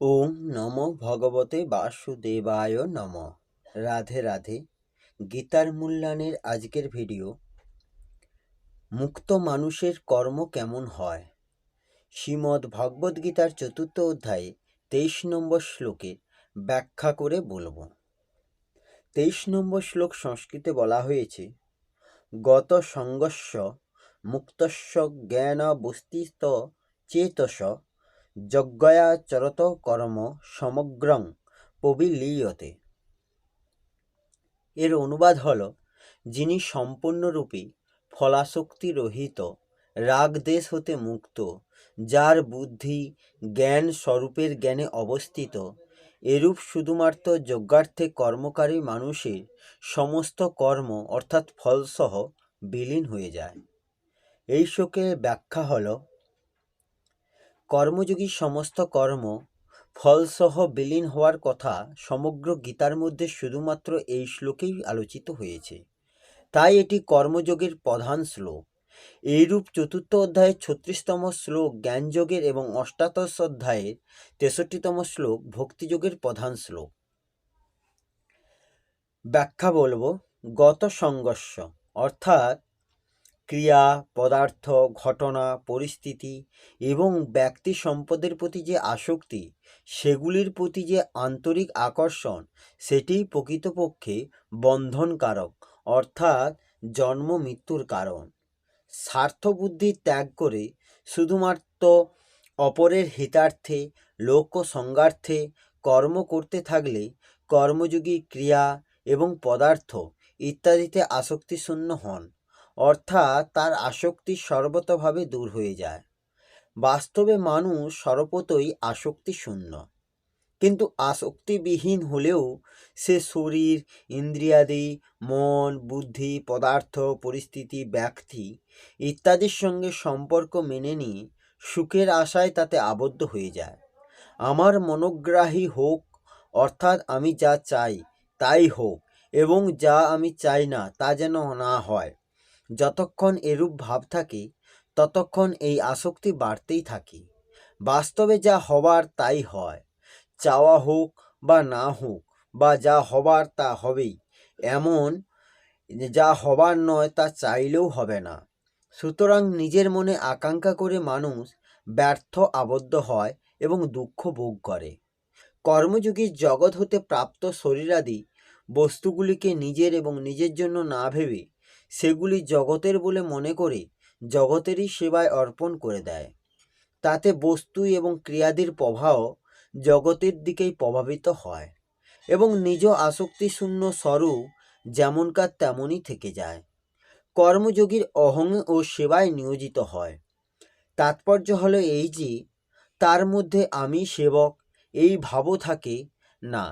ওম নমো ভগবতে বাসুদেবায় নমঃ। রাধে রাধে। গীতার মূল্যায়নের আজকের ভিডিও, মুক্ত মানুষের কর্ম কেমন হয়। শ্রীমদ্ ভগবদ গীতার ৪র্থ অধ্যায়ে ২৩ নম্বর শ্লোকের ব্যাখ্যা করে বলবো। ২৩ নম্বর শ্লোক সংস্কৃতে বলা হয়েছে, গত সঙ্গস্য মুক্তস্য জ্ঞান বস্তিত চেতস যজ্ঞয়া চরত কর্ম সমগ্রং পবিলীয়তে। এর অনুবাদ হল, যিনি সম্পূর্ণরূপে ফলাসক্তি রহিত, রাগ দেশ হতে মুক্ত, যার বুদ্ধি জ্ঞান স্বরূপের জ্ঞানে অবস্থিত, এরূপ শুধুমাত্র যজ্ঞার্থে কর্মকারী মানুষের সমস্ত কর্ম অর্থাৎ ফলসহ বিলীন হয়ে যায়। এই শ্লোকের ব্যাখ্যা হল, কর্মযোগী সমস্ত কর্ম ফলসহ বিলীন হওয়ার কথা সমগ্র গীতার মধ্যে শুধুমাত্র এই শ্লোকেই আলোচিত হয়েছে, তাই এটি কর্মযোগের প্রধান শ্লোক। এইরূপ ৪র্থ অধ্যায়ের ৩৬তম শ্লোক জ্ঞানযোগের এবং অষ্টাদশ অধ্যায়ের ৬৩তম শ্লোক ভক্তিযোগের প্রধান শ্লোক। ব্যাখ্যা বলবো। গত সংঘর্ষ অর্থাৎ ক্রিয়া, পদার্থ, ঘটনা, পরিস্থিতি এবং ব্যক্তি সম্পদের প্রতি যে আসক্তি, সেগুলির প্রতি যে আন্তরিক আকর্ষণ, সেটিই প্রকৃতপক্ষে বন্ধনকারক অর্থাৎ জন্ম মৃত্যুর কারণ। স্বার্থবুদ্ধি ত্যাগ করে শুধুমাত্র অপরের হিতার্থে, লক্ষ্য সংজ্ঞার্থে কর্ম করতে থাকলে কর্মযোগী ক্রিয়া এবং পদার্থ ইত্যাদিতে আসক্তিশূন্য হন, অর্থাৎ তার আসক্তি সর্বতভাবে দূর হয়ে যায়। বাস্তবে মানুষ সর্বতই আসক্তি শূন্য, কিন্তু আসক্তিবিহীন হলেও সে শরীর, ইন্দ্রিয়াদি, মন, বুদ্ধি, পদার্থ, পরিস্থিতি, ব্যক্তি ইত্যাদির সঙ্গে সম্পর্ক মেনে নিয়ে সুখের আশায় তাতে আবদ্ধ হয়ে যায়। আমার মনোগ্রাহী হোক, অর্থাৎ আমি যা চাই তাই হোক, এবং যা আমি চাই না তা যেন না হয়। যতক্ষণ এরূপ ভাব থাকে, ততক্ষণ এই আসক্তি বাড়তেই থাকে। বাস্তবে যা হবার তাই হয়, চাওয়া হোক বা না হোক, বা যা হবার তা হবেই, এমন যা হবার নয় তা চাইলেও হবে না। সুতরাং নিজের মনে আকাঙ্ক্ষা করে মানুষ ব্যর্থ আবদ্ধ হয় এবং দুঃখ ভোগ করে। কর্মযোগী জগৎ হতে প্রাপ্ত শরীরাদি বস্তুগুলিকে নিজের এবং নিজের জন্য না ভেবে সেগুলি জগতের বলে মনে করে জগতেরই সেবায় অর্পণ করে দেয়। তাতে বস্তু এবং ক্রিয়াদির প্রভাব জগতের দিকেই প্রভাবিত হয় এবং নিজ আসক্তিশূন্য স্বরূপ যেমনকার তেমনই থেকে যায়। কর্মযোগীর অহং ও সেবায় নিয়োজিত হয়। তাৎপর্য হলো এই যে, তার মধ্যে আমি সেবক এই ভাবও থাকে না।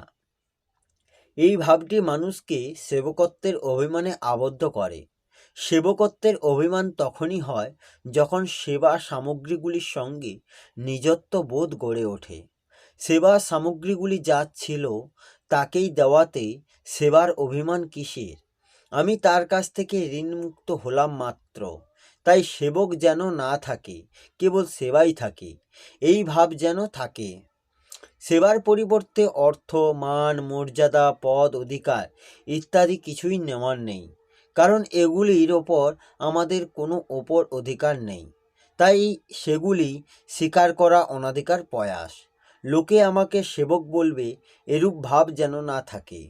এই ভাবটি মানুষকে সেবকত্বের অভিমানে আবদ্ধ করে। সেবকত্বের অভিমান তখনই হয় যখন সেবা সামগ্রীগুলির সঙ্গে নিজত্ব বোধ গড়ে ওঠে। সেবা সামগ্রীগুলি যা ছিল তাকেই দেওয়াতে সেবার অভিমান কিসের? আমি তার কাছ থেকে ঋণমুক্ত হলাম মাত্র, তাই সেবক যেন না থাকে, কেবল সেবাই থাকে, এই ভাব যেন থাকে। সেবার পরিবর্তে অর্থ, মান, মর্যাদা, পদ, অধিকার ইত্যাদি কিছুই নেওয়ার নেই, কারণ এগুলির ওপর আমাদের কোনো অধিকার নেই। তাই সেগুলি স্বীকার করা অনধিকার প্রয়াস। লোকে আমাকে সেবক বলবে, এরূপ ভাব যেন না থাকে,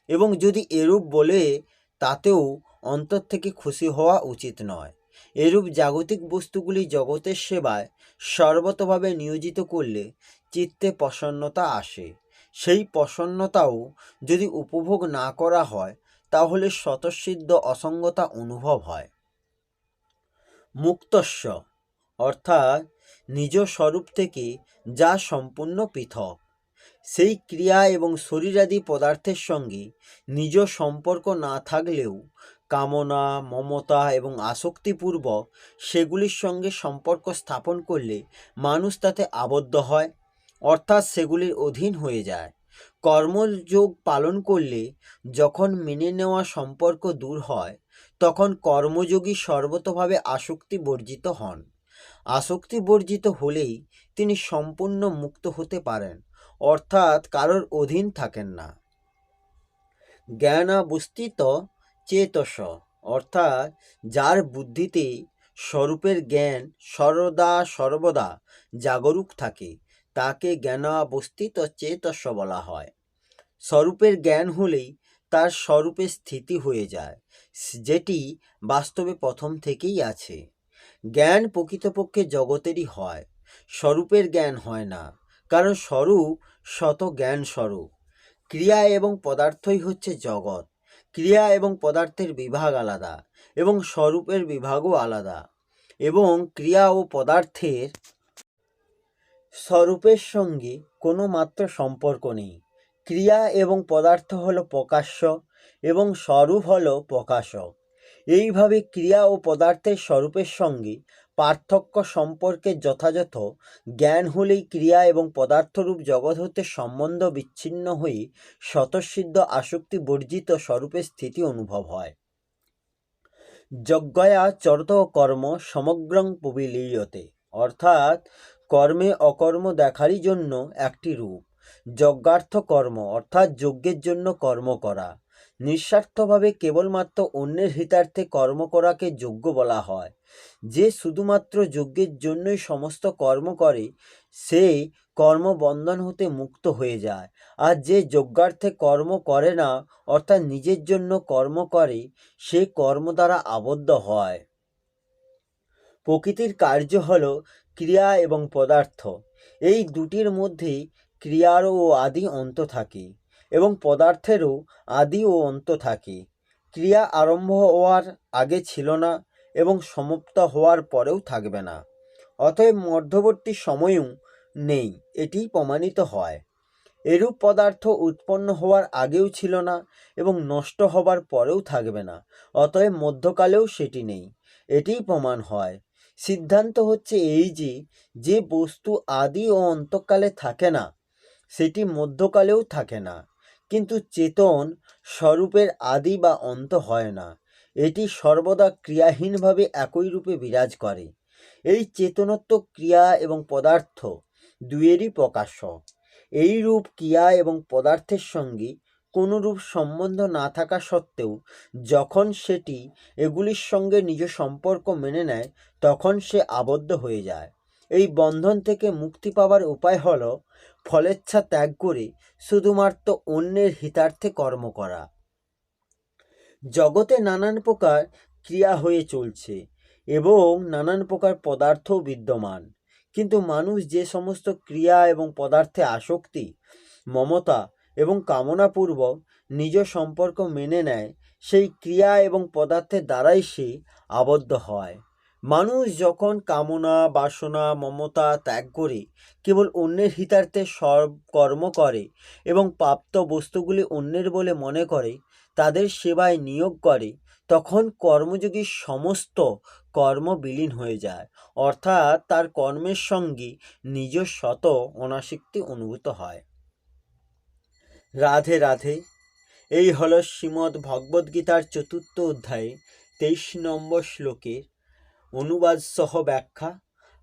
এবং যদি এরূপ বলে তাতেও অন্তর থেকে খুশি হওয়া উচিত নয়। এরূপ জাগতিক বস্তুগুলি জগতের সেবায় সর্বতভাবে নিয়োজিত করলে চিত্তে প্রসন্নতা আসে। সেই প্রসন্নতাও যদি উপভোগ না করা হয়, তাহলে স্বতঃসিদ্ধ অসঙ্গতা অনুভব হয়। মুক্তস্য অর্থাৎ নিজ স্বরূপ থেকে যা সম্পূর্ণ পৃথক, সেই ক্রিয়া এবং শরীরাদি পদার্থের সঙ্গে নিজ সম্পর্ক না থাকলেও কামনা, মমতা এবং আসক্তিপূর্বক সেগুলির সঙ্গে সম্পর্ক স্থাপন করলে মানুষ তাতে আবদ্ধ হয়, অর্থাৎ সেগুলির অধীন হয়ে যায়। কর্মযোগ পালন করলে যখন মেনে নেওয়া সম্পর্ক দূর হয়, তখন কর্মযোগী সর্বতভাবে আসক্তি বর্জিত হন। আসক্তি বর্জিত হলেই তিনি সম্পূর্ণ মুক্ত হতে পারেন, অর্থাৎ কারোর অধীন থাকেন না। জ্ঞানাবস্থিত চেতস, অর্থাৎ যার বুদ্ধিতে স্বরূপের জ্ঞান সর্বদা জাগরুক থাকে তাকে জ্ঞানাবস্থিত চেতস বলা হয়। স্বরূপের জ্ঞান হলেই তার স্বরূপে স্থিতি হয়ে যায়, যেটি বাস্তবে প্রথম থেকেই আছে। জ্ঞান প্রকৃতপক্ষে জগতেরই হয়, স্বরূপের জ্ঞান হয় না, কারণ স্বরূপ শত জ্ঞান স্বরূপ। ক্রিয়া এবং পদার্থই হচ্ছে জগৎ। ক্রিয়া এবং পদার্থের বিভাগ আলাদা এবং স্বরূপের বিভাগও আলাদা, এবং ক্রিয়া ও পদার্থের স্বরূপের সঙ্গে কোনো মাত্র সম্পর্ক নেই। ক্রিয়া এবং পদার্থ হলো প্রকাশ্য এবং স্বরূপ হলো প্রকাশক। এইভাবে ক্রিয়া ও পদার্থের স্বরূপের সঙ্গে পার্থক্য সম্পর্কে যথাযথ জ্ঞান হলেই ক্রিয়া এবং পদার্থরূপ জগৎ হতে সম্বন্ধ বিচ্ছিন্ন হয়ে স্বতঃসিদ্ধ আসক্তি বর্জিত স্বরূপের স্থিতি অনুভব হয়। যজ্ঞয়া চরত কর্ম সমগ্রং প্রবিলীয়তে, অর্থাৎ কর্মে অকর্ম দেখারই জন্য একটি রূপ। যজ্ঞার্থ কর্ম, অর্থাৎ যজ্ঞের জন্য কর্ম করা। নিঃস্বার্থভাবে কেবলমাত্র অন্যের হিতার্থে কর্ম করাকে যজ্ঞ বলা হয়। যে শুধুমাত্র যজ্ঞের জন্যই সমস্ত কর্ম করে সে কর্মবন্ধন হতে মুক্ত হয়ে যায়, আর যে যজ্ঞার্থে কর্ম করে না অর্থাৎ নিজের জন্য কর্ম করে সে কর্ম দ্বারা আবদ্ধ হয়। প্রকৃতির কার্য হল ক্রিয়া এবং পদার্থ। এই দুটির মধ্যে ক্রিয়ারও আদি অন্ত থাকে এবং পদার্থেরও আদি ও অন্ত থাকে। ক্রিয়া আরম্ভ হওয়ার আগে ছিল না এবং সমাপ্ত হওয়ার পরেও থাকবে না, অতএব মধ্যবর্তী সময়ও নেই, এটি প্রমাণিত হয়। এরূপ পদার্থ উৎপন্ন হওয়ার আগেও ছিল না এবং নষ্ট হবার পরেও থাকবে না, অতএব মধ্যকালেও সেটি নেই, এটিই প্রমাণ হয়। সিদ্ধান্ত হচ্ছে এই যে যে বস্তু আদি ও অন্তকালে থাকে না সেটি মধ্যকালেও থাকে না, কিন্তু চেতন স্বরূপের আদি বা অন্ত হয় না, এটি সর্বদা ক্রিয়াহীনভাবে একই রূপে বিরাজ করে। এই চেতনত্ব ক্রিয়া এবং পদার্থ দুয়েরই প্রকাশক। এই রূপ ক্রিয়া এবং পদার্থের সঙ্গে কোনো রূপ সম্বন্ধ না থাকা সত্ত্বেও যখন সেটি এগুলির সঙ্গে নিজ সম্পর্ক মেনে নেয় তখন সে আবদ্ধ হয়ে যায়। এই বন্ধন থেকে মুক্তি পাওয়ার উপায় হল ফলেচ্ছা ত্যাগ করে শুধুমাত্র অন্যের হিতার্থে কর্ম করা। জগতে নানান প্রকার ক্রিয়া হয়ে চলছে এবং নানান প্রকার পদার্থও বিদ্যমান, কিন্তু মানুষ যে সমস্ত ক্রিয়া এবং পদার্থে আসক্তি, মমতা এবং কামনাপূর্বক নিজ সম্পর্ক মেনে নেয় সেই ক্রিয়া এবং পদার্থের দ্বারাই সে আবদ্ধ হয়। মানুষ যখন কামনা, বাসনা, মমতা ত্যাগ করে কেবল অন্যের হিতার্থে সব কর্ম করে এবং প্রাপ্ত বস্তুগুলি অন্যের বলে মনে করে তাদের সেবায় নিয়োগ করে, তখন কর্মযোগীর সমস্ত কর্ম বিলীন হয়ে যায়, অর্থাৎ তার কর্মের সঙ্গে নিজ শত অনাসক্তি অনুভূত হয়। রাধে রাধে। এই হল শ্রীমদ্ ভগবদ্গীতার 4th অধ্যায়ে 23 নম্বর শ্লোকের অনুবাদ সহ ব্যাখ্যা।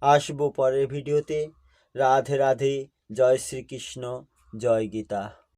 আসবো পরের ভিডিওতে। রাধে রাধে। জয় শ্রীকৃষ্ণ, জয় গীতা।